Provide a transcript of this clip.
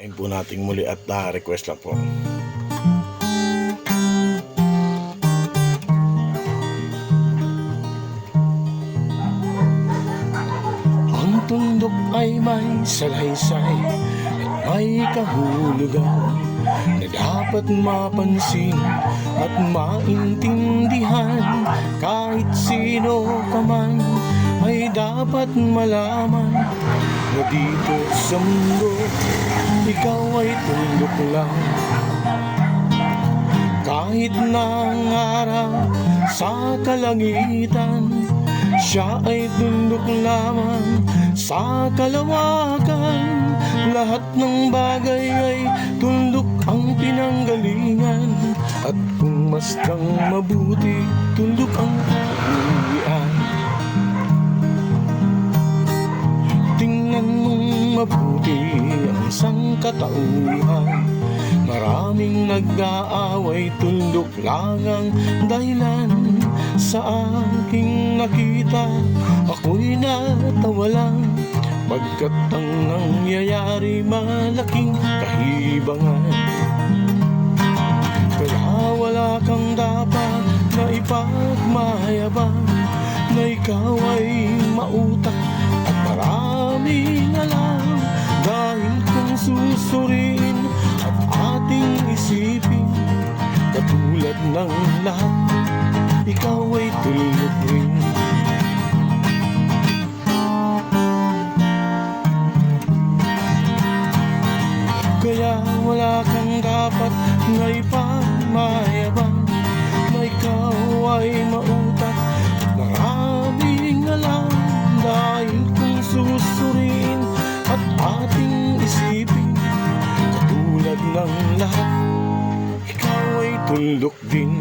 Ayun po nating muli at request lang po. Ang tundok ay may salaysay at may kahulugan na dapat mapansin at maintindihan. Kahit sino ka man ay dapat malaman na dito sa mundo ikaw ay tundok lang. Kahit nangarap sa kalangitan, siya ay tundok lamang sa kalawakan. Lahat ng bagay ay tundok ang pinanggalingan, at kung mas kang mabuti, tundok ang uuwian. Tingnan mong mabuti ang sangkatauhan. Maraming nag-aaway, tundok lang ang dahilan. Sa aking nakita, ako'y natawa lang, pagkat ang nangyayari malaking kahibangan. Kaya wala kang dapat na ipagmayabang, na ikaw ay mautak at maraming alam. Dahil kung susuriin at ating isipin, katulad ng lahat, ikaw ay tulog rin. Kaya wala kang dapat na ipagmayabang, na ikaw ay mautak at maraming alam. Dahil kung susuriin at ating isipin, katulad ng lahat, ikaw ay tundok din.